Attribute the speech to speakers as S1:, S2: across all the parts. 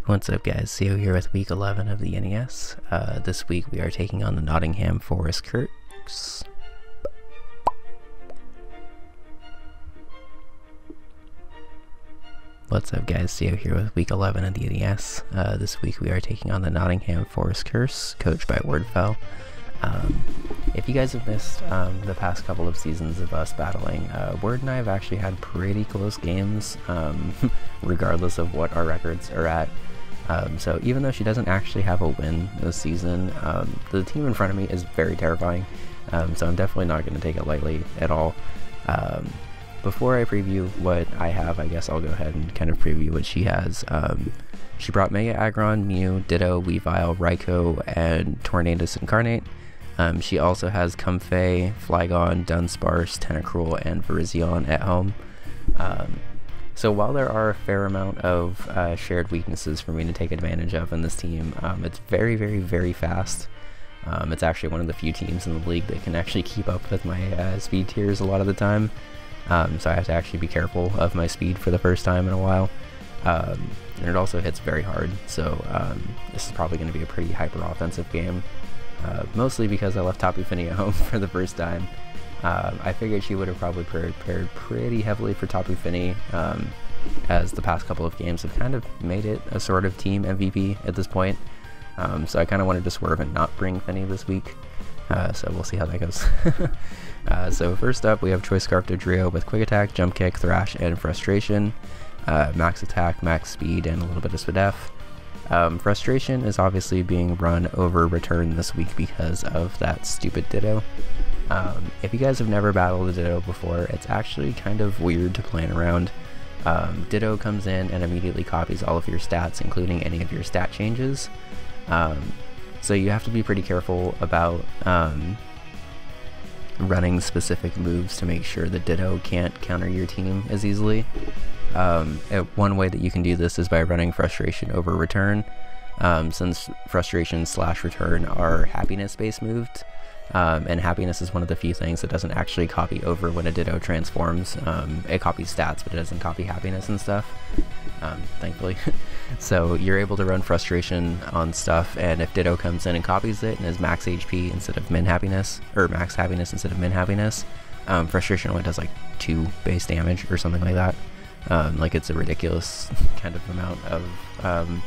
S1: What's up guys, Sio here with week 11 of the NES. This week we are taking on the Nottingham Forest Kirks. What's up guys, Sio here with week 11 of the NES. This week we are taking on the Nottingham Forest Kirks, coached by Weavile. If you guys have missed the past couple of seasons of us battling, Word and I have actually had pretty close games, regardless of what our records are at. So even though she doesn't actually have a win this season, the team in front of me is very terrifying, so I'm definitely not going to take it lightly at all. Before I preview what I have, I guess I'll go ahead and kind of preview what she has. She brought Mega Aggron, Mew, Ditto, Weavile, Raikou, and Tornadus Incarnate. She also has Comfey, Flygon, Dunsparce, Tentacruel, and Virizion at home. So while there are a fair amount of shared weaknesses for me to take advantage of in this team, it's very, very, very fast. It's actually one of the few teams in the league that can actually keep up with my speed tiers a lot of the time. So I have to actually be careful of my speed for the first time in a while. And it also hits very hard, so this is probably going to be a pretty hyper-offensive game. Mostly because I left Tapu Fini at home for the first time. I figured she would have probably prepared pretty heavily for Tapu Fini, as the past couple of games have kind of made it a sort of team MVP at this point. So I kind of wanted to swerve and not bring Fini this week. So we'll see how that goes. So first up, we have Choice Scarf Dodrio with Quick Attack, Jump Kick, Thrash, and Frustration. Max Attack, Max Speed, and a little bit of Spadef. Frustration is obviously being run over Return this week because of that stupid Ditto. If you guys have never battled a Ditto before, it's actually kind of weird to plan around. Ditto comes in and immediately copies all of your stats, including any of your stat changes. So you have to be pretty careful about running specific moves to make sure that Ditto can't counter your team as easily. One way that you can do this is by running Frustration over Return, since Frustration / Return are happiness-based moves, and happiness is one of the few things that doesn't actually copy over when a Ditto transforms. It copies stats, but it doesn't copy happiness and stuff, thankfully. So you're able to run Frustration on stuff, and if Ditto comes in and copies it and is max HP instead of min happiness, or max happiness instead of min happiness, Frustration only does like 2 base damage or something like that. Like it's a ridiculous kind of amount of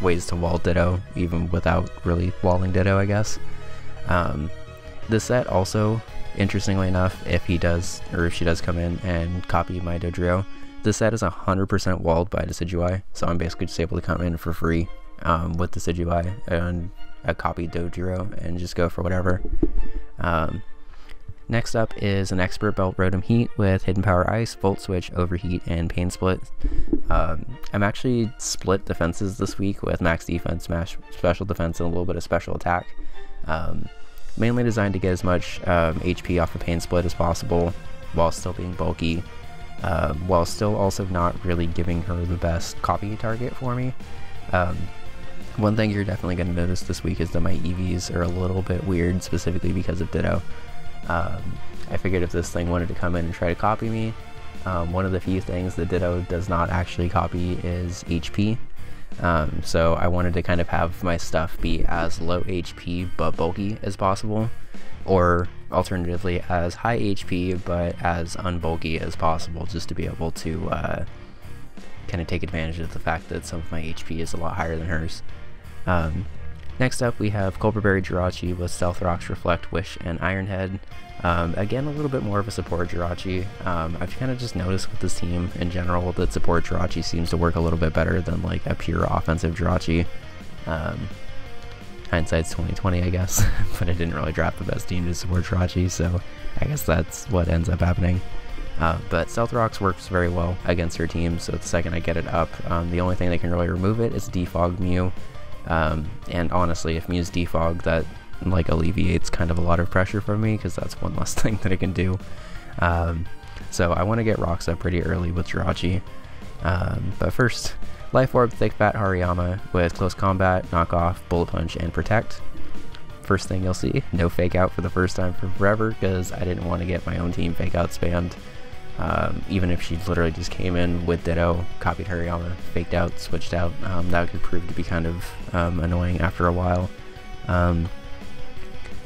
S1: ways to wall Ditto, even without really walling Ditto, I guess. This set also, interestingly enough, if he does, or if she does come in and copy my Dodrio, this set is 100% walled by Decidueye, so I'm basically just able to come in for free with Decidueye and a copied Dodrio and just go for whatever. Next up is an Expert Belt Rotom Heat with Hidden Power Ice, Volt Switch, Overheat, and Pain Split. I'm actually split defenses this week with Max Defense, Special Defense, and a little bit of Special Attack. Mainly designed to get as much HP off of Pain Split as possible while still being bulky, while still also not really giving her the best copy target for me. One thing you're definitely going to notice this week is that my EVs are a little bit weird, specifically because of Ditto. I figured if this thing wanted to come in and try to copy me, one of the few things that Ditto does not actually copy is HP. So I wanted to kind of have my stuff be as low HP but bulky as possible, or alternatively as high HP but as unbulky as possible, just to be able to kind of take advantage of the fact that some of my HP is a lot higher than hers. Next up, we have Culberberry Jirachi with Stealth Rocks, Reflect, Wish, and Iron Head. Again, a little bit more of a support Jirachi. I've kind of just noticed with this team in general that support Jirachi seems to work a little bit better than like a pure offensive Jirachi. Hindsight's 2020, I guess, but I didn't really draft the best team to support Jirachi, so I guess that's what ends up happening. But Stealth Rocks works very well against her team, so the second I get it up, the only thing that can really remove it is Defog Mew. And honestly, if Mew's Defog, that like alleviates kind of a lot of pressure from me, because that's one less thing that I can do. So I want to get rocks up pretty early with Jirachi. But first, Life Orb, Thick Fat Hariyama with Close Combat, Knock Off, Bullet Punch, and Protect. First thing you'll see, no Fake Out for the first time for forever, because I didn't want to get my own team Fake Out spammed. Even if she literally just came in with Ditto, copied Hariyama, faked out, switched out, that could prove to be kind of annoying after a while.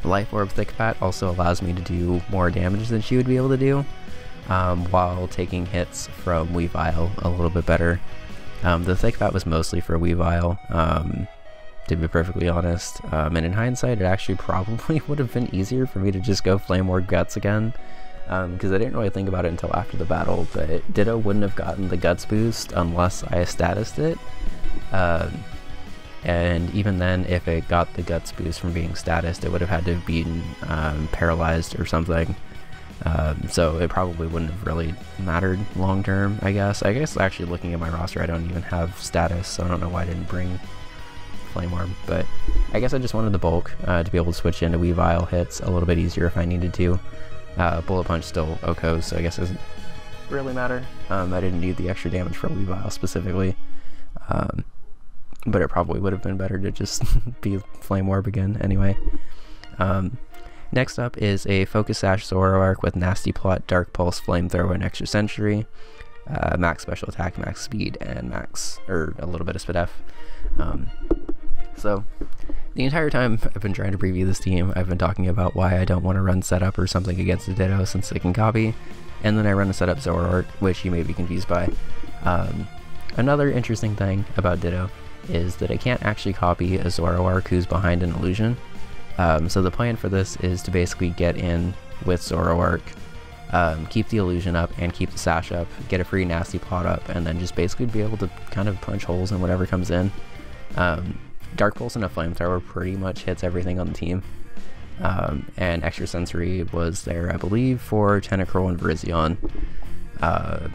S1: Life Orb Thick Fat also allows me to do more damage than she would be able to do, while taking hits from Weavile a little bit better. The Thick Fat was mostly for Weavile, to be perfectly honest, and in hindsight it actually probably would have been easier for me to just go Flame Orb Guts again, because I didn't really think about it until after the battle, but Ditto wouldn't have gotten the Guts boost unless I statused it. And even then, if it got the Guts boost from being statused, it would have had to have been paralyzed or something. So it probably wouldn't have really mattered long term, I guess. Actually looking at my roster, I don't even have status, so I don't know why I didn't bring Flame Orb. But I guess I just wanted the bulk to be able to switch into Weavile hits a little bit easier if I needed to. Bullet Punch still OHKOs, so I guess it doesn't really matter. I didn't need the extra damage from Weavile specifically. But it probably would have been better to just be Flame Orb again anyway. Next up is a Focus Sash Zoroark with Nasty Plot, Dark Pulse, Flamethrower, and Extra Sentry. Max Special Attack, Max Speed, and a little bit of Spit F. So, the entire time I've been trying to preview this team, I've been talking about why I don't want to run setup or something against the Ditto since they can copy, and then I run a setup Zoroark, which you may be confused by. Another interesting thing about Ditto is that I can't actually copy a Zoroark who's behind an illusion. So the plan for this is to basically get in with Zoroark, keep the illusion up and keep the sash up, get a free Nasty Plot up, and then just basically be able to kind of punch holes in whatever comes in. Dark Pulse and a Flamethrower pretty much hits everything on the team. And Extra Sensory was there, I believe, for Tentacruel and Virizion,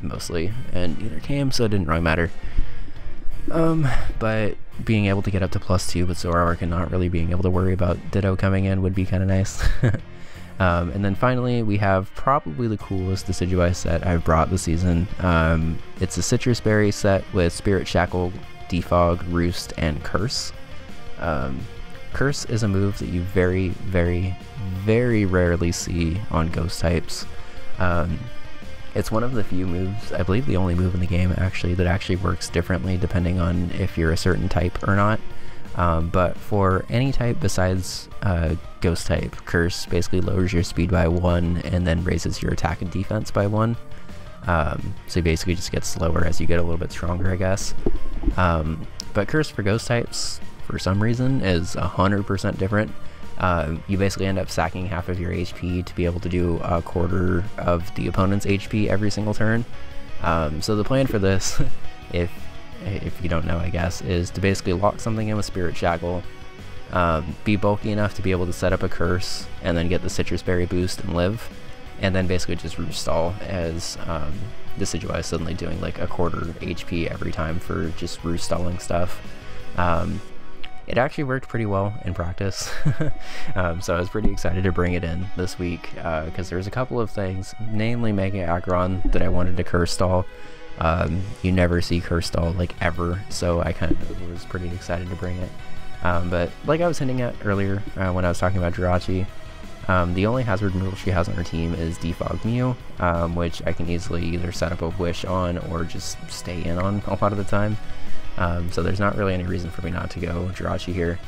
S1: mostly, and neither came, so it didn't really matter. But being able to get up to +2 with Zoroark and not really being able to worry about Ditto coming in would be kind of nice. And then finally, we have probably the coolest Decidueye set I've brought this season. It's a Citrus Berry set with Spirit Shackle, Defog, Roost, and Curse. Curse is a move that you very, very, very rarely see on Ghost types. It's one of the few moves, I believe the only move in the game actually, that actually works differently depending on if you're a certain type or not. But for any type besides Ghost type, Curse basically lowers your speed by 1 and then raises your attack and defense by 1. So you basically just get slower as you get a little bit stronger, I guess. But Curse for Ghost types, for some reason, is 100% different. You basically end up sacking half of your HP to be able to do a quarter of the opponent's HP every single turn. So the plan for this, if you don't know, I guess, is to basically lock something in with Spirit Shackle, be bulky enough to be able to set up a Curse, and then get the Citrus Berry boost and live, and then basically just Roost Stall as Decidueye is suddenly doing like a quarter HP every time for just Roost Stalling stuff. It actually worked pretty well in practice, so I was pretty excited to bring it in this week, because there's a couple of things, namely Mega Aggron, that I wanted to Curse Stall. You never see Curse Stall, like, ever, so I kind of was pretty excited to bring it. But like I was hinting at earlier when I was talking about Jirachi, the only hazard move she has on her team is Defog Mew, which I can easily either set up a Wish on or just stay in on a lot of the time. So there's not really any reason for me not to go Jirachi here.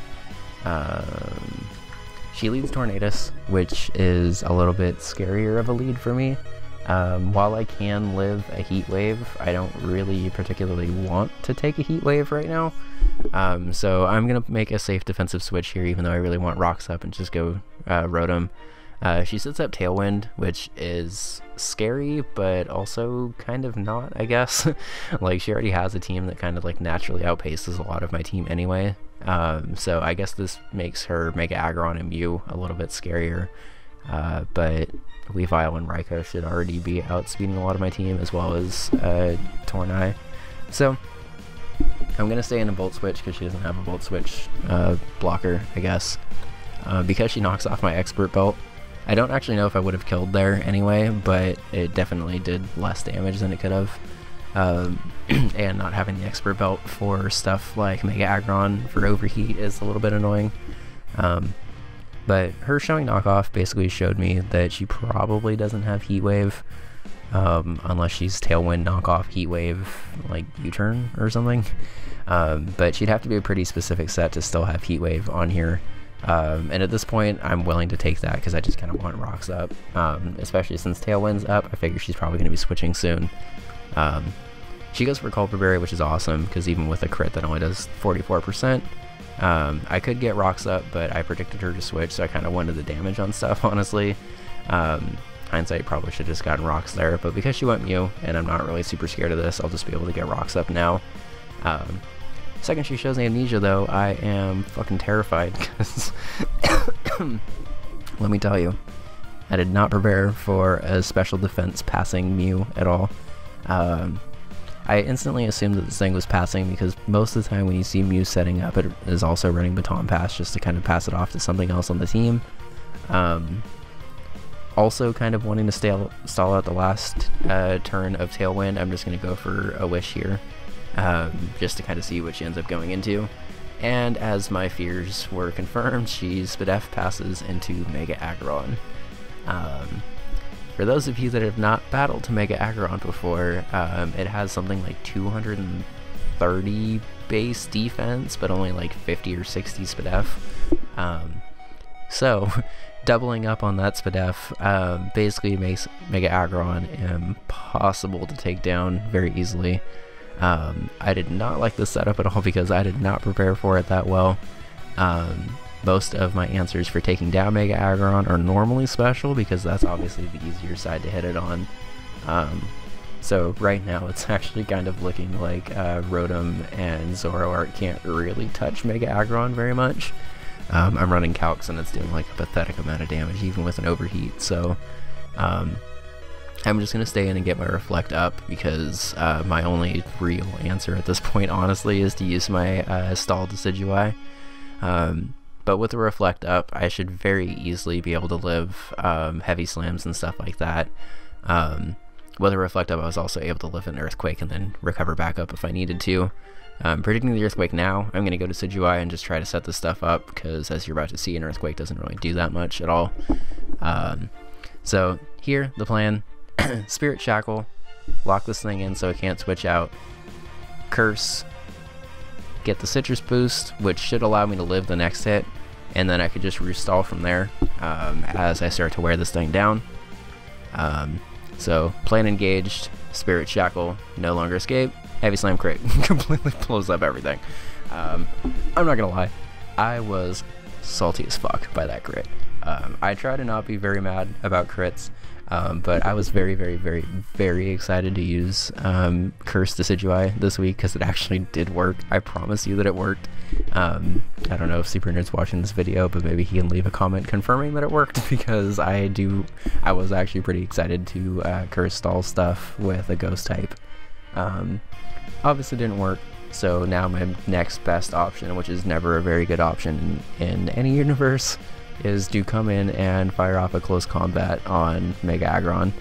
S1: She leads Tornadus, which is a little bit scarier of a lead for me. While I can live a Heat Wave, I don't really particularly want to take a Heat Wave right now. So I'm going to make a safe defensive switch here, even though I really want Rocks up and just go Rotom. She sets up Tailwind, which is scary, but also kind of not, I guess. Like, she already has a team that kind of like naturally outpaces a lot of my team anyway. So I guess this makes her Mega Aggron and Mew a little bit scarier. But Weavile and Raikou should already be outspeeding a lot of my team, as well as Tornai. So I'm going to stay in a Volt Switch because she doesn't have a Volt Switch blocker, I guess. Because she knocks off my Expert Belt, I don't actually know if I would have killed there anyway, but it definitely did less damage than it could have. And not having the Expert Belt for stuff like Mega Aggron for Overheat is a little bit annoying. But her showing knockoff basically showed me that she probably doesn't have Heat Wave. unless she's Tailwind, Knockoff, Heat Wave, like U-Turn or something. But she'd have to be a pretty specific set to still have Heat Wave on here. And at this point, I'm willing to take that because I just kind of want Rocks up, especially since Tailwind's up. I figure she's probably going to be switching soon. She goes for Culper Berry, which is awesome because even with a crit that only does 44%, I could get Rocks up, but I predicted her to switch, so I kind of wanted the damage on stuff, honestly. Hindsight, probably should have just gotten Rocks there, but because she went Mew, and I'm not really super scared of this, I'll just be able to get Rocks up now. Second she shows Amnesia, though, I am fucking terrified, because let me tell you, I did not prepare for a special defense passing Mew at all. I instantly assumed that this thing was passing because most of the time when you see Mew setting up, it is also running Baton Pass just to kind of pass it off to something else on the team. Also kind of wanting to stall out the last turn of Tailwind, I'm just going to go for a Wish here, just to kind of see what she ends up going into. And as my fears were confirmed, she Spadef passes into Mega Aggron. For those of you that have not battled to Mega Aggron before, it has something like 230 base defense, but only like 50 or 60 Spadef. So, doubling up on that Spadef basically makes Mega Aggron impossible to take down very easily. I did not like this setup at all because I did not prepare for it that well. Most of my answers for taking down Mega Aggron are normally special because that's obviously the easier side to hit it on. So right now it's actually kind of looking like Rotom and Zoroark can't really touch Mega Aggron very much. I'm running Calcs and it's doing like a pathetic amount of damage even with an overheat, so I'm just going to stay in and get my Reflect up because my only real answer at this point honestly is to use my stall Decidueye. But with the Reflect up, I should very easily be able to live heavy slams and stuff like that. With the Reflect up, I was also able to live an Earthquake and then recover back up if I needed to. Predicting the Earthquake now, I'm going to go to Decidueye and just try to set this stuff up, because as you're about to see, an Earthquake doesn't really do that much at all. So here, the plan, Spirit Shackle, lock this thing in so it can't switch out, Curse, get the Citrus Boost, which should allow me to live the next hit, and then I could just restall from there as I start to wear this thing down. So, plan engaged, Spirit Shackle, no longer escape, Heavy Slam crit, completely blows up everything. I'm not gonna lie, I was salty as fuck by that crit. I try to not be very mad about crits, but I was very, very, very, very excited to use Curse Decidueye this week because it actually did work. I promise you that it worked. I don't know if Super Nerd's watching this video, but maybe he can leave a comment confirming that it worked because I was actually pretty excited to Curse stall stuff with a Ghost type. Obviously didn't work, so now my next best option, which is never a very good option in any universe, is to come in and fire off a close combat on Mega Aggron.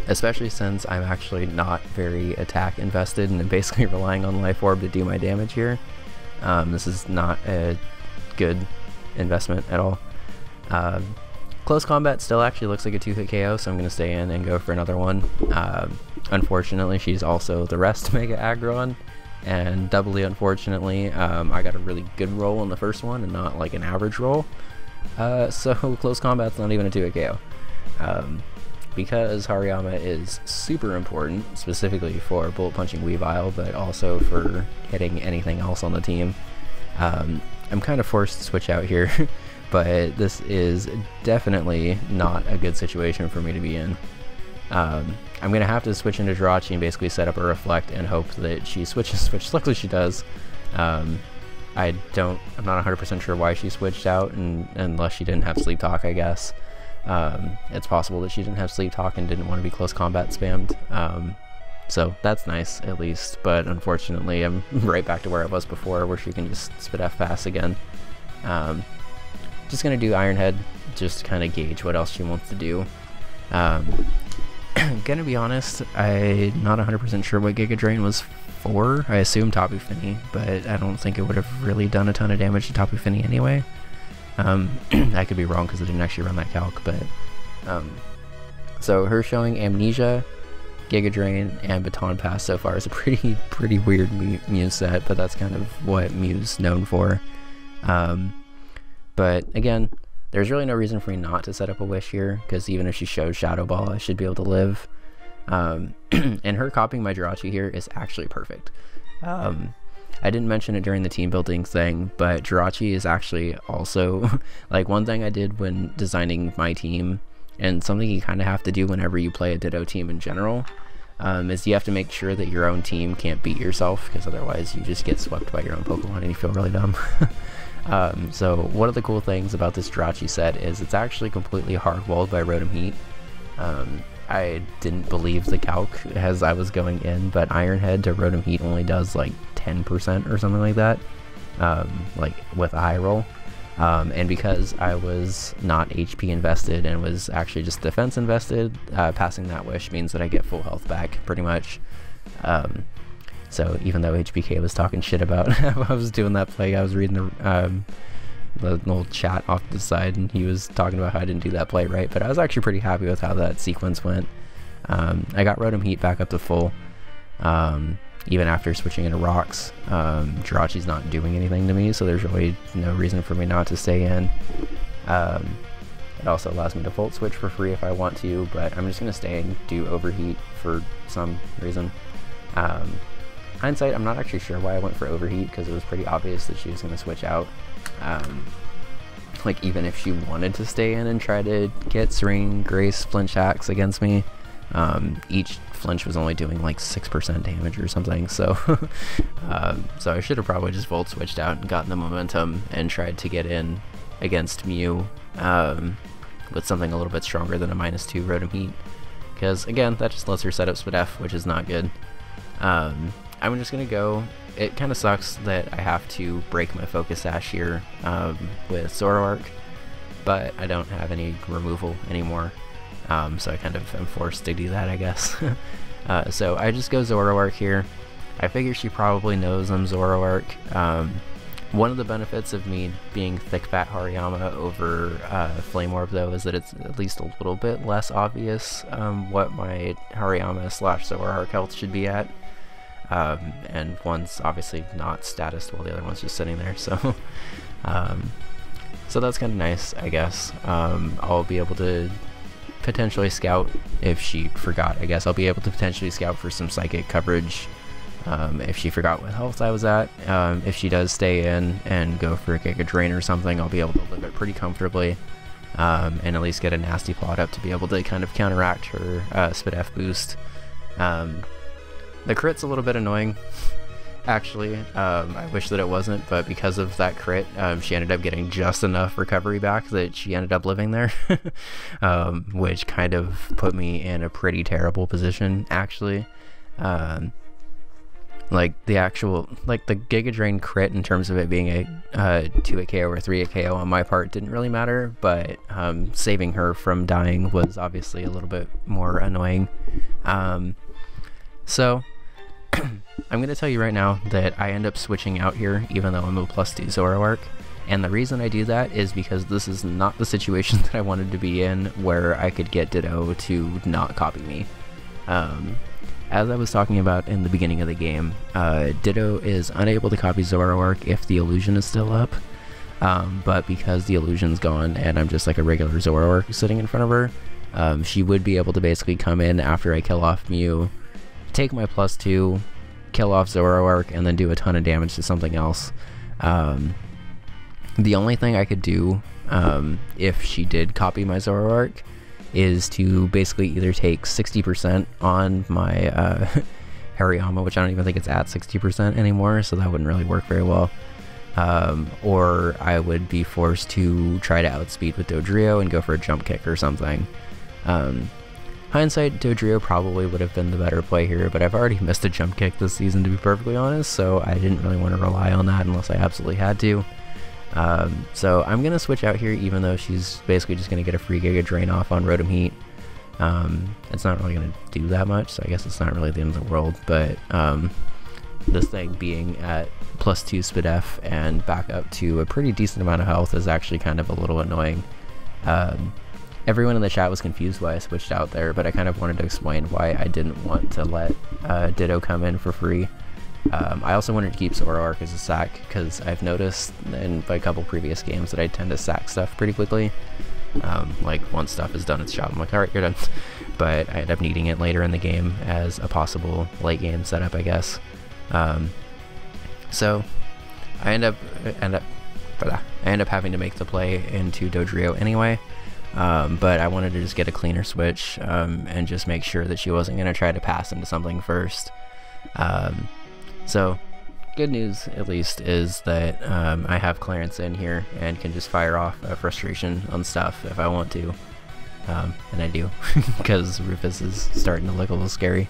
S1: Especially since I'm actually not very attack invested and I'm basically relying on Life Orb to do my damage here. This is not a good investment at all. Close combat still actually looks like a 2-hit KO, so I'm going to stay in and go for another one. Unfortunately, she's also the rest Mega Aggron, and doubly unfortunately, I got a really good roll in the first one and not like an average roll. So close combat's not even a 2-hit KO. Because Hariyama is super important, specifically for bullet punching Weavile, but also for hitting anything else on the team. I'm kind of forced to switch out here, but this is definitely not a good situation for me to be in. I'm going to have to switch into Jirachi and basically set up a Reflect and hope that she switches, which luckily she does. I'm not 100% sure why she switched out, unless she didn't have Sleep Talk, I guess. It's possible that she didn't have Sleep Talk and didn't want to be close combat spammed. So that's nice, at least, but unfortunately I'm right back to where I was before, where she can just spit F pass again. Just going to do Iron Head, just to kind of gauge what else she wants to do. Gonna be honest, I'm not 100% sure what Giga Drain was for. I assume Tapu Fini, but I don't think it would have really done a ton of damage to Tapu Fini anyway. I could be wrong because I didn't actually run that calc, but So her showing Amnesia, Giga Drain, and Baton Pass so far is a pretty weird Mew set, but that's kind of what Mew's known for. But again, there's really no reason for me not to set up a Wish here, because even if she shows Shadow Ball, I should be able to live. And her copying my Jirachi here is actually perfect. I didn't mention it during the team building thing, but Jirachi is actually also like one thing I did when designing my team, and something you kind of have to do whenever you play a Ditto team in general, is you have to make sure that your own team can't beat yourself, because otherwise you just get swept by your own Pokemon and you feel really dumb. So one of the cool things about this Jirachi set is it's actually completely hard-walled by Rotom Heat. I didn't believe the calc as I was going in, but Iron Head to Rotom Heat only does like 10% or something like that, like with a high roll. And because I was not HP invested and was actually just defense invested, passing that Wish means that I get full health back pretty much. So even though HBK was talking shit about how I was doing that play, I was reading the little chat off to the side, and he was talking about how I didn't do that play right, but I was actually pretty happy with how that sequence went. I got Rotom Heat back up to full, even after switching into Rocks. Jirachi's not doing anything to me, so there's really no reason for me not to stay in. It also allows me to Volt Switch for free if I want to, but I'm just going to stay and do Overheat for some reason. Hindsight, I'm not actually sure why I went for Overheat, because it was pretty obvious that she was going to switch out. Like even if she wanted to stay in and try to get Serene Grace flinch hacks against me, each flinch was only doing like 6% damage or something, so so I should have probably just Volt Switched out and gotten the momentum and tried to get in against Mew with something a little bit stronger than a -2 Rotom Heat, because again that just lets her set up Spadef, which is not good. I'm just gonna go. It kind of sucks that I have to break my Focus Sash here with Zoroark, but I don't have any removal anymore, so I kind of am forced to do that, I guess. So I just go Zoroark here. I figure she probably knows I'm Zoroark. One of the benefits of me being Thick Fat Hariyama over Flame Orb, though, is that it's at least a little bit less obvious what my Hariyama / Zoroark health should be at. And one's obviously not statused while the other one's just sitting there, so so that's kind of nice, I guess. I'll be able to potentially scout if she forgot. I guess I'll be able to potentially scout for some psychic coverage if she forgot what health I was at. If she does stay in and go for a Giga Drain or something, I'll be able to live it pretty comfortably, and at least get a nasty plot up to be able to kind of counteract her Spadef boost. The crit's a little bit annoying, actually. I wish that it wasn't, but because of that crit, she ended up getting just enough recovery back that she ended up living there, which kind of put me in a pretty terrible position, actually. Like the actual, like the Giga Drain crit in terms of it being a 2-hit KO or 3-hit KO on my part didn't really matter, but saving her from dying was obviously a little bit more annoying. So I'm going to tell you right now that I end up switching out here even though I'm a +2 Zoroark, and the reason I do that is because this is not the situation that I wanted to be in where I could get Ditto to not copy me. As I was talking about in the beginning of the game, Ditto is unable to copy Zoroark if the illusion is still up, but because the illusion's gone and I'm just like a regular Zoroark sitting in front of her, she would be able to basically come in after I kill off Mew, take my +2, kill off Zoroark, and then do a ton of damage to something else. The only thing I could do if she did copy my Zoroark is to basically either take 60% on my Hariyama, which I don't even think it's at 60% anymore, so that wouldn't really work very well. Or I would be forced to try to outspeed with Dodrio and go for a jump kick or something. Hindsight, Dodrio probably would have been the better play here, but I've already missed a jump kick this season, to be perfectly honest, so I didn't really want to rely on that unless I absolutely had to. So I'm going to switch out here, even though she's basically just going to get a free Giga Drain off on Rotom Heat. It's not really going to do that much, so I guess it's not really the end of the world, but this thing being at +2 Spadef and back up to a pretty decent amount of health is actually kind of a little annoying. everyone in the chat was confused why I switched out there, but I kind of wanted to explain why I didn't want to let Ditto come in for free. I also wanted to keep Zoroark as a sack, because I've noticed in a couple previous games that I tend to sack stuff pretty quickly. Like, once stuff is done its job, I'm like, alright, you're done. But I end up needing it later in the game as a possible late game setup, I guess. So I end up having to make the play into Dodrio anyway. But I wanted to just get a cleaner switch, and just make sure that she wasn't going to try to pass into something first. So good news, at least, is that I have clearance in here and can just fire off a frustration on stuff if I want to. And I do, because Rufus is starting to look a little scary.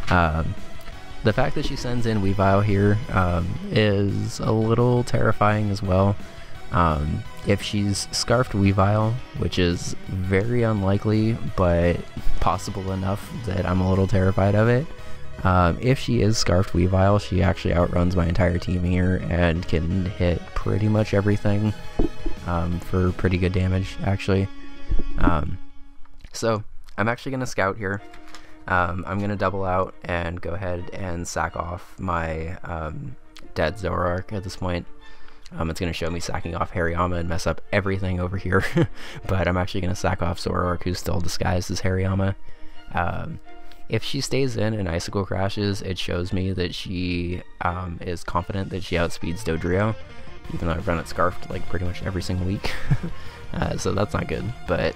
S1: The fact that she sends in Weavile here is a little terrifying as well. If she's Scarfed Weavile, which is very unlikely, but possible enough that I'm a little terrified of it. If she is Scarfed Weavile, she actually outruns my entire team here and can hit pretty much everything for pretty good damage, actually. So I'm actually going to scout here. I'm going to double out and go ahead and sack off my dead Zoroark at this point. It's going to show me sacking off Hariyama and mess up everything over here, but I'm actually going to sack off Zoroark, who's still disguised as Hariyama. If she stays in and Icicle crashes, it shows me that she is confident that she outspeeds Dodrio, even though I've run it Scarfed like pretty much every single week. So that's not good, but...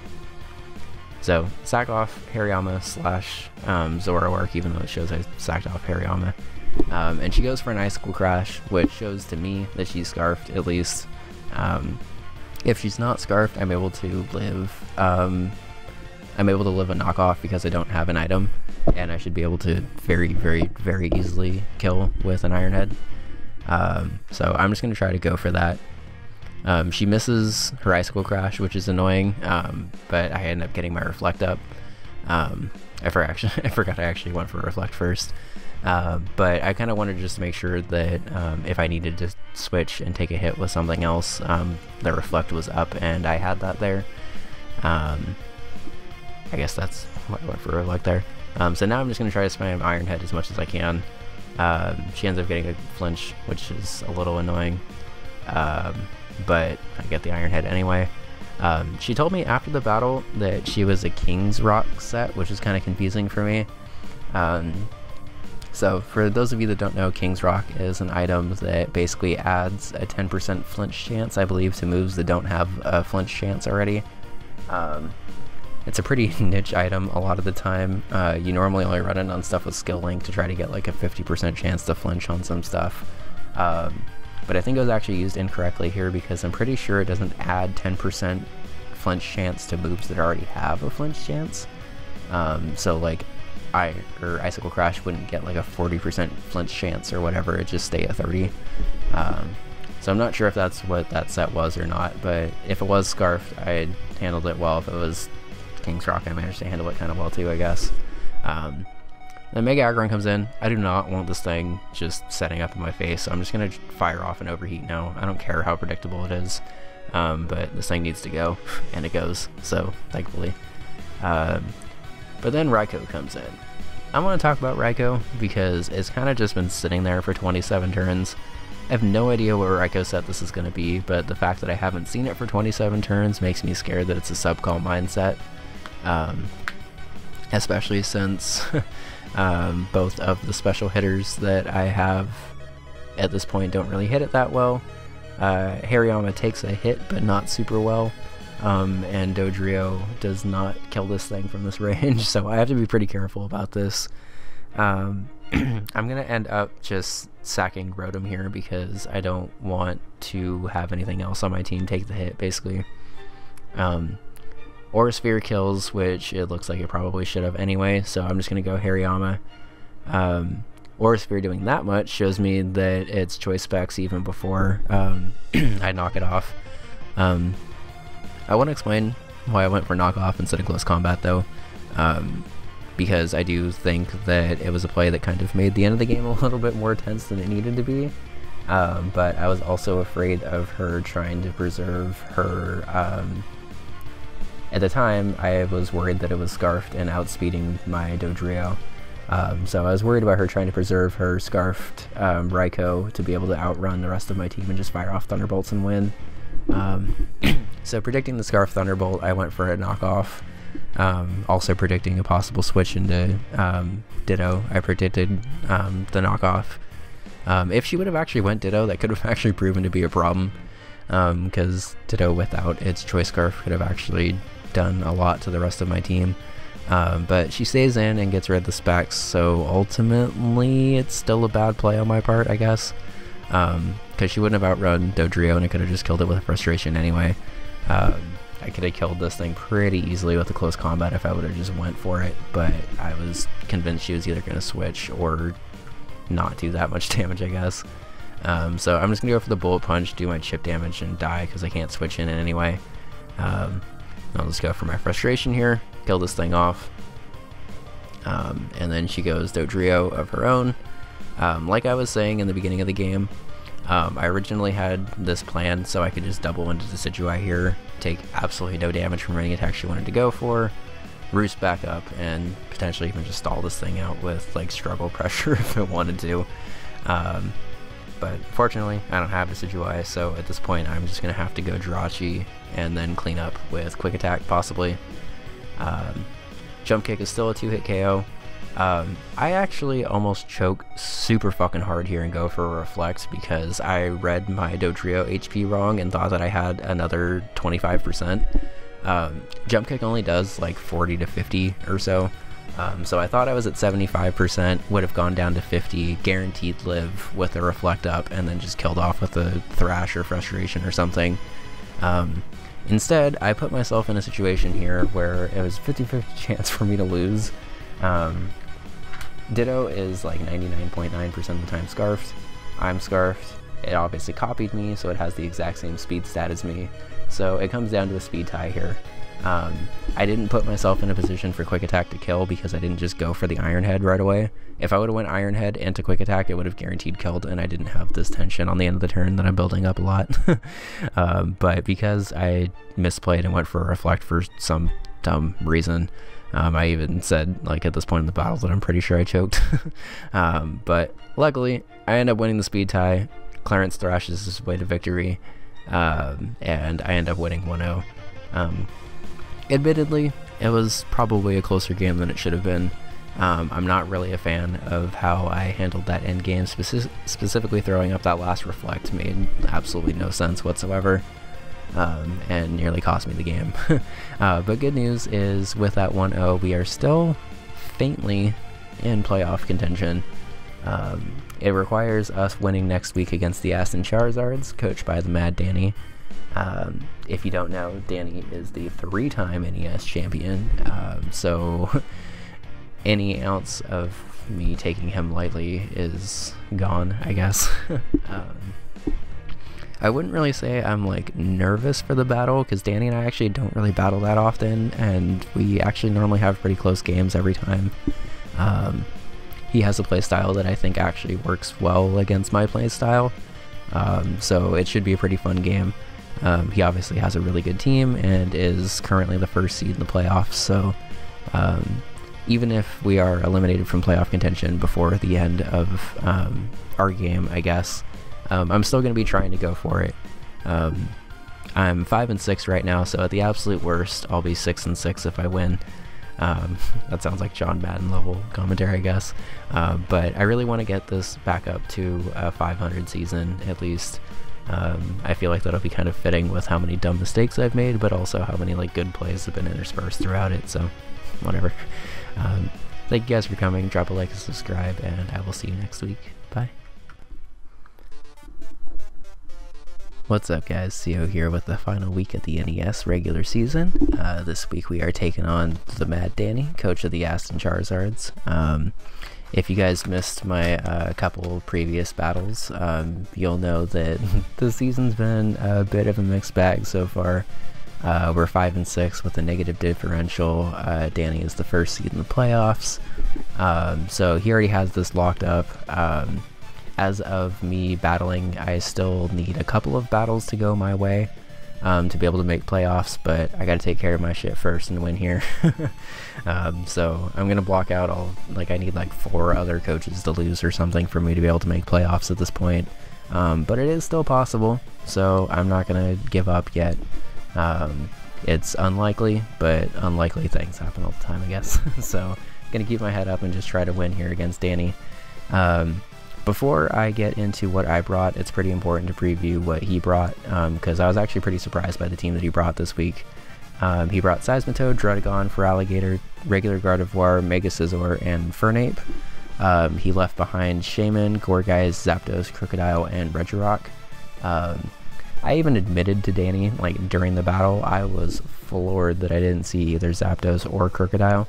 S1: So, sack off Hariyama slash Zoroark, even though it shows I sacked off Hariyama. And she goes for an Icicle Crash, which shows to me that she's Scarfed, at least. If she's not Scarfed, I'm able to live a knockoff because I don't have an item, and I should be able to very, very, very easily kill with an Iron Head. So I'm just going to try to go for that. She misses her Icicle Crash, which is annoying, but I end up getting my Reflect up. I forgot I actually went for Reflect first. But I kind of wanted just to make sure that if I needed to switch and take a hit with something else, the Reflect was up and I had that there. I guess that's why I went for Reflect there. So now I'm just going to try to spam Iron Head as much as I can. She ends up getting a flinch, which is a little annoying. But I get the Iron Head anyway. She told me after the battle that she was a King's Rock set, which is kind of confusing for me. So for those of you that don't know, King's Rock is an item that basically adds a 10% flinch chance, I believe, to moves that don't have a flinch chance already. It's a pretty niche item a lot of the time. You normally only run it on stuff with Skill Link to try to get like a 50% chance to flinch on some stuff. But I think it was actually used incorrectly here because I'm pretty sure it doesn't add 10% flinch chance to moves that already have a flinch chance. So like Icicle Crash wouldn't get like a 40% flinch chance or whatever, it just stay at 30. So I'm not sure if that's what that set was or not, but if it was Scarfed, I handled it well. If it was King's Rock, I managed to handle it kind of well too, I guess. Then Mega Aggron comes in. I do not want this thing just setting up in my face, so I'm just going to fire off an Overheat now. I don't care how predictable it is, but this thing needs to go, and it goes, so thankfully. But then Raikou comes in. I want to talk about Raikou because it's kind of just been sitting there for 27 turns. I have no idea what Raikou set this is going to be, but the fact that I haven't seen it for 27 turns makes me scared that it's a sub-call mindset. Especially since both of the special hitters that I have at this point don't really hit it that well. Hariyama takes a hit, but not super well. And Dodrio does not kill this thing from this range, so I have to be pretty careful about this. I'm gonna end up just sacking Rotom here because I don't want to have anything else on my team take the hit, basically. Aura Sphere kills, which it looks like it probably should have anyway, so I'm just gonna go Hariyama. Aura Sphere doing that much shows me that it's choice specs even before I knock it off. I want to explain why I went for knockoff instead of close combat though, because I do think that it was a play that kind of made the end of the game a little bit more tense than it needed to be, but I was also afraid of her trying to preserve her At the time, I was worried that it was Scarfed and outspeeding my Dodrio. So I was worried about her trying to preserve her Scarfed Raikou to be able to outrun the rest of my team and just fire off Thunderbolts and win. So predicting the Scarf Thunderbolt, I went for a knockoff. Also predicting a possible switch into Ditto, I predicted the knockoff. If she would have actually went Ditto, that could have actually proven to be a problem, because Ditto without its Choice Scarf could have actually done a lot to the rest of my team. But she stays in and gets rid of the specs, so ultimately it's still a bad play on my part, I guess, because she wouldn't have outrun Dodrio and I could have just killed it with frustration anyway. I could have killed this thing pretty easily with a close combat if I would have just went for it, but I was convinced she was either going to switch or not do that much damage, I guess. So I'm just going to go for the Bullet Punch, do my chip damage, and die because I can't switch in it anyway. I'll just go for my frustration here, kill this thing off, and then she goes Dodrio of her own. Like I was saying in the beginning of the game, I originally had this plan so I could just double into the Decidueye here, take absolutely no damage from any attack she wanted to go for, roost back up, and potentially even just stall this thing out with like struggle pressure if it wanted to. But fortunately, I don't have a Decidueye, so at this point I'm just going to have to go Jirachi and then clean up with Quick Attack, possibly. Jump Kick is still a 2-hit KO. I actually almost choke super fucking hard here and go for a Reflect because I read my Dodrio HP wrong and thought that I had another 25%. Jump Kick only does like 40 to 50 or so. So I thought I was at 75%, would have gone down to 50, guaranteed live with a Reflect up, and then just killed off with a Thrash or Frustration or something. Instead, I put myself in a situation here where it was 50-50 chance for me to lose. Ditto is like 99.9% of the time Scarfed. I'm Scarfed. It obviously copied me, so it has the exact same speed stat as me. So it comes down to a speed tie here. I didn't put myself in a position for Quick Attack to kill because I didn't just go for the Iron Head right away. If I would have went Iron Head into Quick Attack, it would have guaranteed killed, and I didn't have this tension on the end of the turn that I'm building up a lot. But because I misplayed and went for a Reflect for some dumb reason, I even said, like, at this point in the battle that I'm pretty sure I choked. But luckily, I end up winning the speed tie. Clarence thrashes his way to victory, and I end up winning 1-0. Admittedly, it was probably a closer game than it should have been. I'm not really a fan of how I handled that end game. Specifically throwing up that last Reflect made absolutely no sense whatsoever. And nearly cost me the game. But good news is with that 1-0, we are still faintly in playoff contention. It requires us winning next week against the Aston Charizards, coached by the Mad Danny. If you don't know, Danny is the 3-time NES champion, so any ounce of me taking him lightly is gone, I guess. I wouldn't really say I'm like nervous for the battle because Danny and I actually don't really battle that often, and we actually normally have pretty close games every time. He has a playstyle that I think actually works well against my playstyle, so it should be a pretty fun game. He obviously has a really good team and is currently the first seed in the playoffs, so even if we are eliminated from playoff contention before the end of our game, I guess, I'm still going to be trying to go for it. I'm 5-6 right now, so at the absolute worst, I'll be 6-6 if I win. That sounds like John Madden level commentary, I guess. But I really want to get this back up to a 500 season, at least. I feel like that'll be kind of fitting with how many dumb mistakes I've made, but also how many like good plays have been interspersed throughout it, so whatever. Thank you guys for coming. Drop a like and subscribe, and I will see you next week. Bye. What's up, guys? Sio here with the final week of the NES regular season. This week we are taking on the Mad Danny, coach of the Aston Charizards. If you guys missed my couple previous battles, you'll know that the season's been a bit of a mixed bag so far. We're 5-6 with a negative differential. Danny is the first seed in the playoffs, so he already has this locked up. As of me battling, I still need a couple of battles to go my way. to be able to make playoffs, but I got to take care of my shit first and win here. So I'm gonna block out I need like 4 other coaches to lose or something for me to be able to make playoffs at this point. But it is still possible, so I'm not gonna give up yet. It's unlikely, but unlikely things happen all the time, I guess. So gonna keep my head up and just try to win here against Danny. Before I get into what I brought, it's pretty important to preview what he brought, because I was actually pretty surprised by the team that he brought this week. He brought Seismitoad, Druddigon, Feraligatr, regular Gardevoir, Mega Scizor, and Fernape. He left behind Shaman, Gourgeist, Zapdos, Crocodile, and Regirock. I even admitted to Danny, like during the battle, I was floored that I didn't see either Zapdos or Crocodile.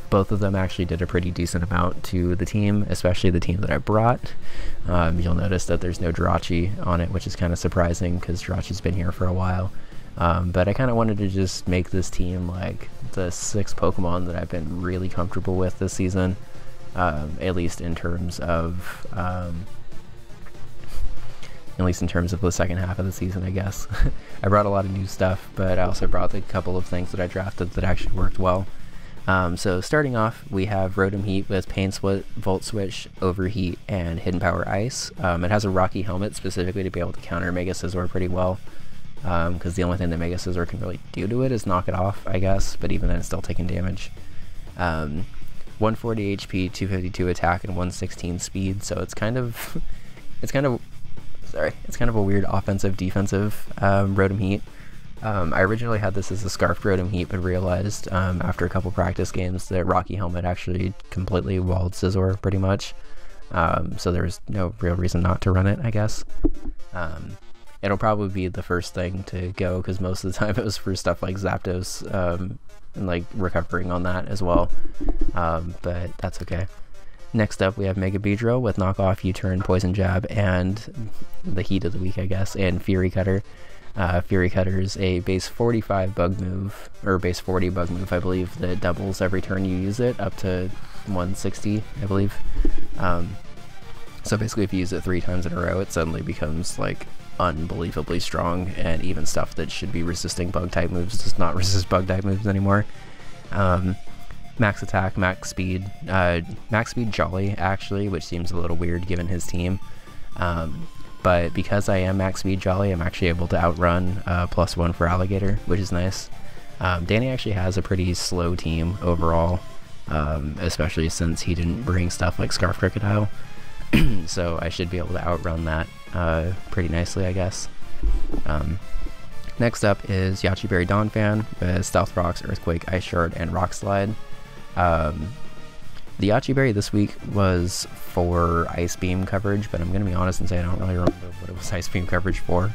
S1: Both of them actually did a pretty decent amount to the team, especially the team that I brought. You'll notice that there's no Jirachi on it, which is kind of surprising because Jirachi's been here for a while. But I kind of wanted to just make this team like the 6 Pokemon that I've been really comfortable with this season, at least in terms of the second half of the season, I guess. I brought a lot of new stuff, but I also brought a couple of things that I drafted that actually worked well. So starting off, we have Rotom Heat with Pain Split, Volt Switch, Overheat, and Hidden Power Ice. It has a Rocky Helmet specifically to be able to counter Mega Scizor pretty well, because the only thing that Mega Scizor can really do to it is knock it off, I guess, but even then it's still taking damage. 140 HP, 252 attack, and 116 speed, so it's kind of a weird offensive defensive Rotom Heat. I originally had this as a Scarfed Rotom Heat, but realized after a couple practice games that Rocky Helmet actually completely walled Scizor pretty much. So there's no real reason not to run it, I guess. It'll probably be the first thing to go because most of the time it was for stuff like Zapdos and like recovering on that as well. But that's okay. Next up, we have Mega Beedrill with Knockoff, U-Turn, Poison Jab, and the Heat of the Week, I guess, and Fury Cutter. Fury Cutter is a base 45 bug move, or base 40 bug move, I believe, that doubles every turn you use it, up to 160, I believe. So basically, if you use it 3 times in a row, it suddenly becomes, like, unbelievably strong, and even stuff that should be resisting bug-type moves does not resist bug-type moves anymore. Max attack, max speed Jolly, actually, which seems a little weird given his team. But because I am max speed Jolly, I'm actually able to outrun +1 for Alligator, which is nice. Danny actually has a pretty slow team overall, especially since he didn't bring stuff like Scarf Crocodile. So I should be able to outrun that pretty nicely, I guess. Next up is Yachiberry Donphan with Stealth Rocks, Earthquake, Ice Shard, and Rock Slide. The Yachiberry this week was for Ice Beam coverage, but I'm going to be honest and say I don't really remember what it was Ice Beam coverage for.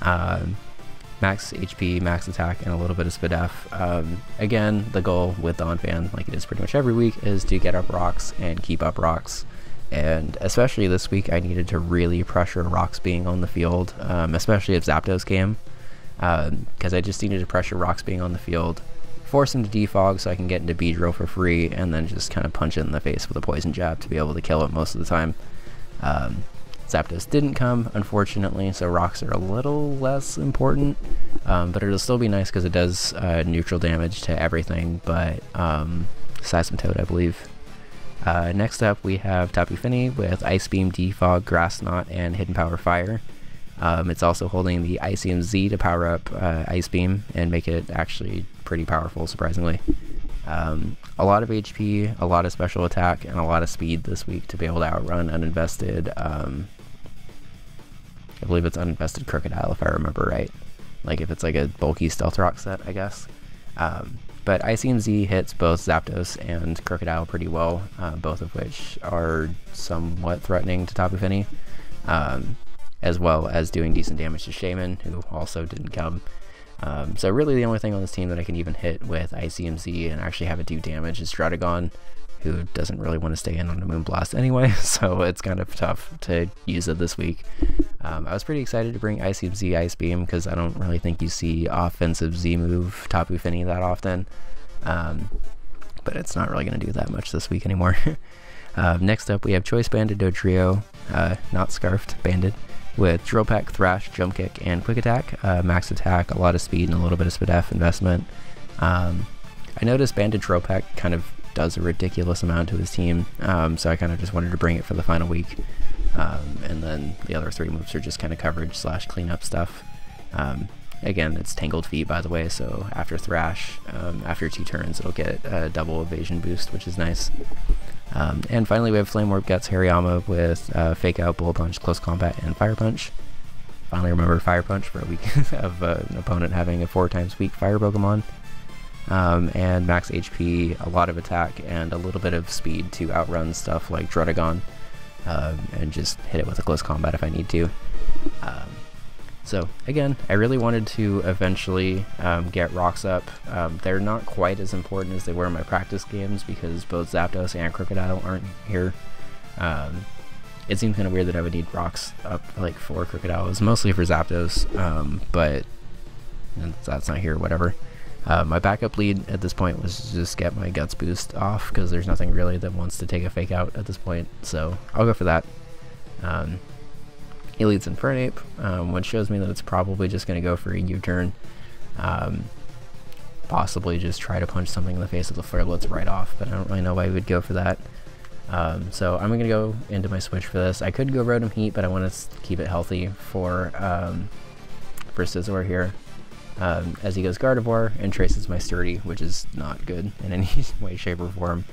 S1: Max HP, max attack, and a little bit of Spadef. Again, the goal with Donphan, like it is pretty much every week, is to get up rocks and keep up rocks. And especially this week, I needed to really pressure rocks being on the field, especially if Zapdos came, because I just needed to pressure rocks being on the field, force him to defog so I can get into Beedrill for free, and then just kind of punch it in the face with a Poison Jab to be able to kill it most of the time. Zapdos didn't come, unfortunately, so rocks are a little less important, but it'll still be nice because it does neutral damage to everything but Seismitoad, I believe. Next up, we have Tapu Fini with Ice Beam, Defog, Grass Knot, and Hidden Power Fire. It's also holding the Icium Z to power up Ice Beam and make it actually pretty powerful, surprisingly. A lot of HP, a lot of special attack, and a lot of speed this week to be able to outrun uninvested, I believe it's uninvested Crocodile if I remember right. Like if it's like a bulky Stealth Rock set, I guess. But Icium Z hits both Zapdos and Crocodile pretty well, both of which are somewhat threatening to Tapu Fini, as well as doing decent damage to Shaman, who also didn't come. So really the only thing on this team that I can even hit with Icium Z and actually have it do damage is Druddigon, who doesn't really want to stay in on the Moonblast anyway, so it's kind of tough to use it this week. I was pretty excited to bring Icium Z Ice Beam because I don't really think you see offensive Z move Tapu Fini that often, but it's not really going to do that much this week anymore. Next up we have Choice Banded Dodrio, not Scarfed, Banded, with Drill Peck, Thrash, Jump Kick, and Quick Attack. Max attack, a lot of speed, and a little bit of SPDF investment. I noticed Banded Drill Peck kind of does a ridiculous amount to his team, so I kind of just wanted to bring it for the final week. And then the other 3 moves are just kind of coverage / cleanup stuff. Again, it's Tangled Feet, by the way, so after Thrash, after 2 turns, it'll get a double evasion boost, which is nice. And finally, we have Flame Warp Guts Hariyama with Fake Out, Bullet Punch, Close Combat, and Fire Punch. Finally remember Fire Punch for a week of an opponent having a 4 times weak Fire Pokemon. And max HP, a lot of attack, and a little bit of speed to outrun stuff like Druddigon, and just hit it with a Close Combat if I need to. So again, I really wanted to eventually get rocks up. They're not quite as important as they were in my practice games because both Zapdos and Crocodile aren't here. It seems kind of weird that I would need rocks up like for Crocodile. It was mostly for Zapdos, but that's not here, whatever. My backup lead at this point was to just get my Guts boost off because there's nothing really that wants to take a Fake Out at this point, so I'll go for that. He leads Infernape, which shows me that it's probably just going to go for a U-turn. Possibly just try to punch something in the face with the Flare Blitz right off, but I don't really know why he would go for that. So I'm going to go into my switch for this. I could go Rotom Heat, but I want to keep it healthy for Scizor here. As he goes Gardevoir and traces my Sturdy, which is not good in any way, shape, or form.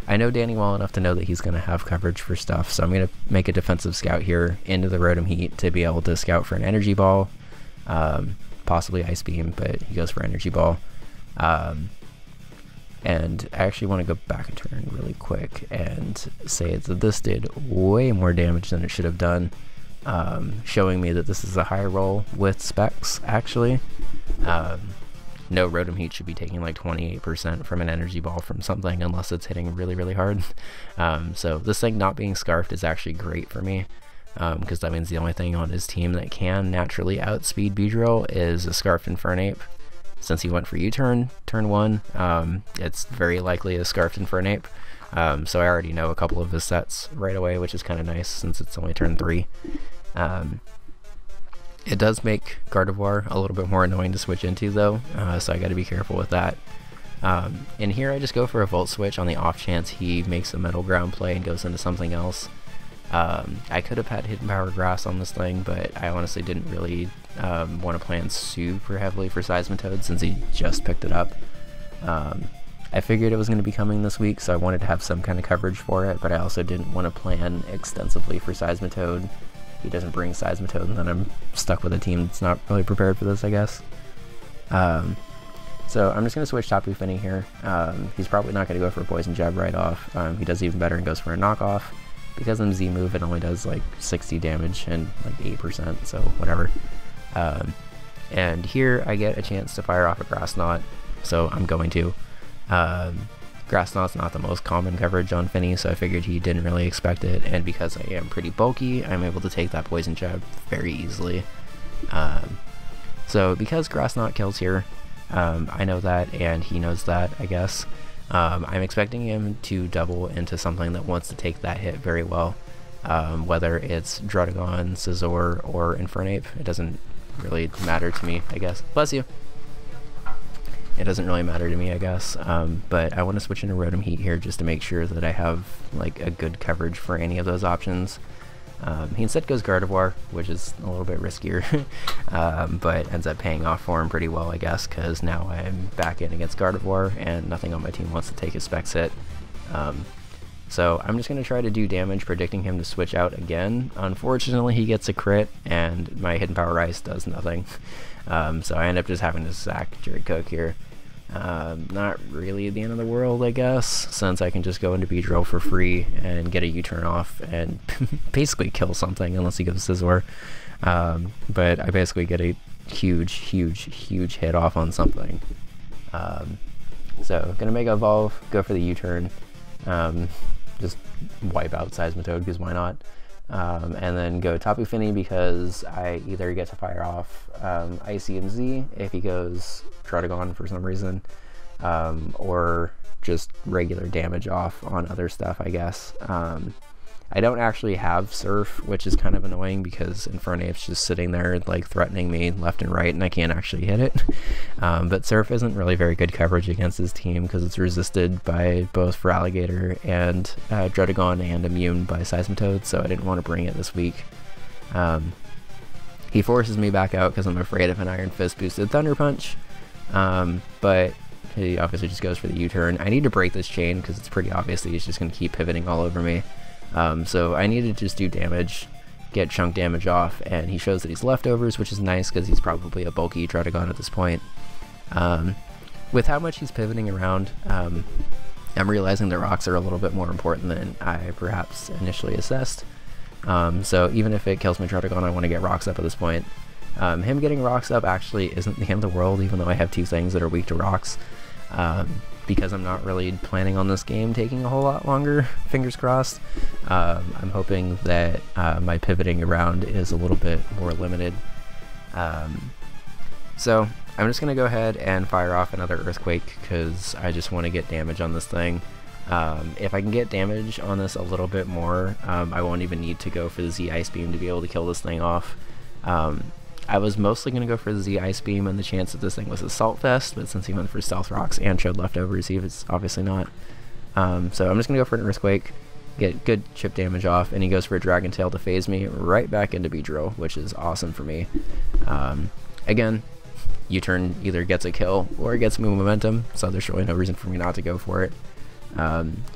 S1: I know Danny well enough to know that he's going to have coverage for stuff, so I'm going to make a defensive scout here into the Rotom Heat to be able to scout for an Energy Ball, possibly Ice Beam, but he goes for Energy Ball. And I actually want to go back a turn really quick and say that this did way more damage than it should have done, showing me that this is a high roll with specs, actually. No Rotom Heat should be taking like 28% from an Energy Ball from something unless it's hitting really, really hard. So this thing not being Scarfed is actually great for me, because that means the only thing on his team that can naturally outspeed Beedrill is a Scarfed Infernape. Since he went for U-turn, turn 1, it's very likely a Scarfed Infernape. So I already know a couple of his sets right away, which is kind of nice since it's only turn 3. It does make Gardevoir a little bit more annoying to switch into though, so I got to be careful with that. And here I just go for a Volt Switch on the off chance he makes a Metal Ground play and goes into something else. I could have had Hidden Power Grass on this thing, but I honestly didn't really want to plan super heavily for Seismitoad since he just picked it up. I figured it was going to be coming this week, so I wanted to have some kind of coverage for it, but I also didn't want to plan extensively for Seismitoad. He doesn't bring Seismitoad, and then I'm stuck with a team that's not really prepared for this, I guess. So I'm just going to switch Tapu Fini here. He's probably not going to go for a Poison Jab right off. He does even better and goes for a knockoff. Because I'm Z move, it only does like 60 damage and like 8%, so whatever. And here I get a chance to fire off a Grass Knot, so I'm going to. Grass Knot's not the most common coverage on Finny, so I figured he didn't really expect it, and because I am pretty bulky, I'm able to take that Poison Jab very easily. So because Grass Knot kills here, I know that, and he knows that, I guess. I'm expecting him to double into something that wants to take that hit very well, whether it's Druddigon, Scizor, or Infernape. It doesn't really matter to me, I guess. Bless you! It doesn't really matter to me, I guess, but I want to switch into Rotom Heat here just to make sure that I have like a good coverage for any of those options. He instead goes Gardevoir, which is a little bit riskier, but ends up paying off for him pretty well, I guess, because now I'm back in against Gardevoir, and nothing on my team wants to take his Specs hit. So I'm just going to try to do damage, predicting him to switch out again. Unfortunately, he gets a crit, and my Hidden Power Ice does nothing. So I end up just having to sack Jerry Cook here. Not really the end of the world, I guess, since I can just go into Beedrill for free and get a U-turn off and basically kill something unless he goes Scizor. But I basically get a huge hit off on something. So gonna Mega Evolve, go for the U-turn, just wipe out Seismitoad because why not? And then go Tapu Fini because I either get to fire off Icy and Z if he goes Druddigon for some reason, or just regular damage off on other stuff, I guess. I don't actually have Surf, which is kind of annoying because Infernape's just sitting there like threatening me left and right, and I can't actually hit it. But Surf isn't really very good coverage against his team because it's resisted by both Feraligatr and Druddigon, and immune by Seismitoad, so I didn't want to bring it this week. He forces me back out because I'm afraid of an Iron Fist boosted Thunder Punch, but he obviously just goes for the U-turn. I need to break this chain because it's pretty obvious that he's just going to keep pivoting all over me. So I need to just do damage, get chunk damage off, and he shows that he's leftovers, which is nice because he's probably a bulky Druddigon at this point. With how much he's pivoting around, I'm realizing the rocks are a little bit more important than I perhaps initially assessed. So even if it kills my Druddigon, I want to get rocks up at this point. Him getting rocks up actually isn't the end of the world, even though I have 2 things that are weak to rocks. Because I'm not really planning on this game taking a whole lot longer, fingers crossed. I'm hoping that my pivoting around is a little bit more limited. So I'm just going to go ahead and fire off another Earthquake because I just want to get damage on this thing. If I can get damage on this a little bit more, I won't even need to go for the Z Ice Beam to be able to kill this thing off. I was mostly going to go for the Z Ice Beam and the chance that this thing was Assault Vest, but since he went for Stealth Rocks and showed leftovers, he was obviously not. So I'm just going to go for an Earthquake, get good chip damage off, and he goes for a Dragon Tail to phase me right back into Beedrill, which is awesome for me. Again, U-turn either gets a kill or it gets me momentum, so there's really no reason for me not to go for it.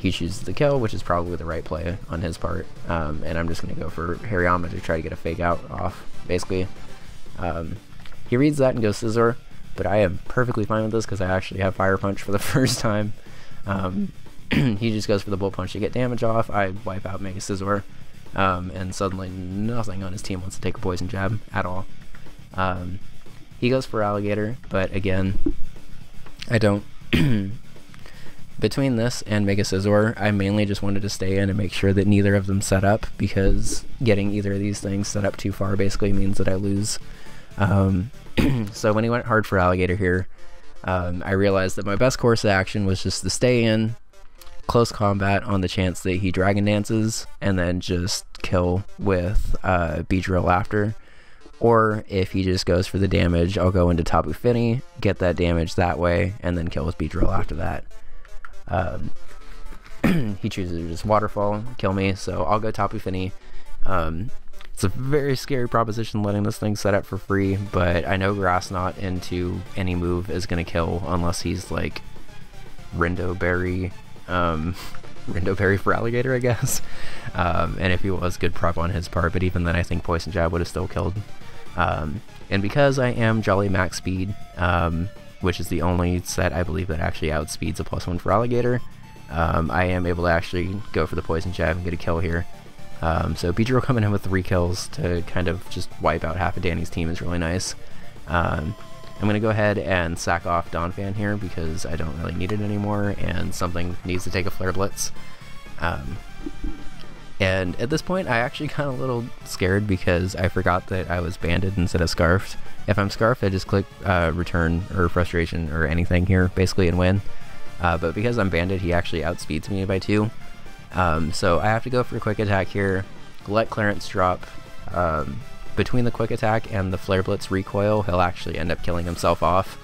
S1: He chooses the kill, which is probably the right play on his part, and I'm just going to go for Hariyama to try to get a Fake Out off, basically. He reads that and goes Scizor, but I am perfectly fine with this because I actually have Fire Punch for the first time. He just goes for the Bullet Punch to get damage off. I wipe out Mega Scizor, and suddenly nothing on his team wants to take a Poison Jab at all. He goes for Alligator, but again, I don't... Between this and Mega Scizor, I mainly just wanted to stay in and make sure that neither of them set up, because getting either of these things set up too far basically means that I lose. So when he went hard for Alligator here, I realized that my best course of action was just to stay in, close combat on the chance that he Dragon Dances, and then just kill with Beedrill after. Or if he just goes for the damage, I'll go into Tapu Fini, get that damage that way, and then kill with Beedrill after that. He chooses to just Waterfall, kill me, so I'll go Tapu Fini. It's a very scary proposition letting this thing set up for free, but I know Grass Knot into any move is going to kill unless he's like Rindo Berry for Alligator, I guess. And if he was, good prep on his part, but even then I think Poison Jab would have still killed. And because I am Jolly Max Speed, which is the only set I believe that actually outspeeds a +1 for Alligator, I am able to actually go for the Poison Jab and get a kill here. So Beedrill coming in with 3 kills to kind of just wipe out half of Danny's team is really nice. I'm going to go ahead and sack off Donphan here because I don't really need it anymore, and something needs to take a Flare Blitz. And at this point, I actually got a little scared because I forgot that I was banded instead of scarfed. If I'm scarfed, I just click return or frustration or anything here, basically, and win. But because I'm banded, he actually outspeeds me by 2. So I have to go for a quick attack here, let Clarence drop. Between the quick attack and the Flare Blitz recoil, he'll actually end up killing himself off.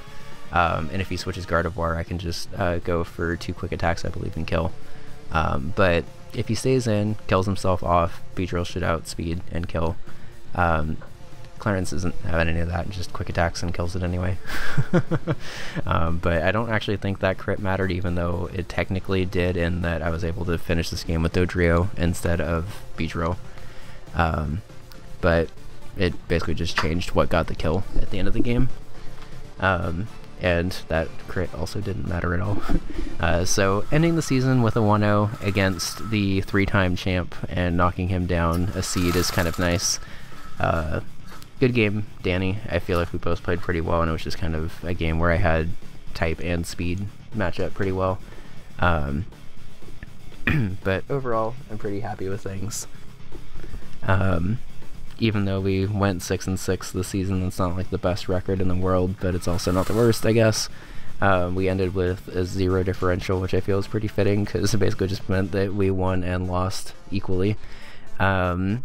S1: And if he switches Gardevoir, I can just go for 2 quick attacks, I believe, and kill. But if he stays in, kills himself off, Beedrill should outspeed and kill. Clarence isn't having any of that, just quick attacks and kills it anyway. But I don't actually think that crit mattered, even though it technically did, in that I was able to finish this game with Dodrio instead of Beedrill. But it basically just changed what got the kill at the end of the game. And that crit also didn't matter at all. So ending the season with a 1-0 against the 3-time champ and knocking him down a seed is kind of nice. Good game, Danny. I feel like we both played pretty well, and it was just kind of a game where I had type and speed match up pretty well. But overall, I'm pretty happy with things. Even though we went 6-6 this season, it's not like the best record in the world, but it's also not the worst, I guess. We ended with a 0 differential, which I feel is pretty fitting because it basically just meant that we won and lost equally. And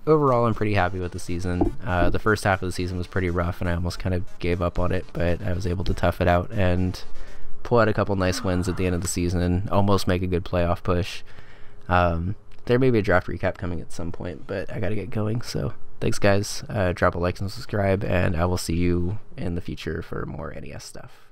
S1: overall, I'm pretty happy with the season. The first half of the season was pretty rough, and I almost kind of gave up on it, but I was able to tough it out and pull out a couple nice wins at the end of the season and almost make a good playoff push. There may be a draft recap coming at some point, but I gotta get going, so thanks guys. Drop a like and subscribe, and I will see you in the future for more NES stuff.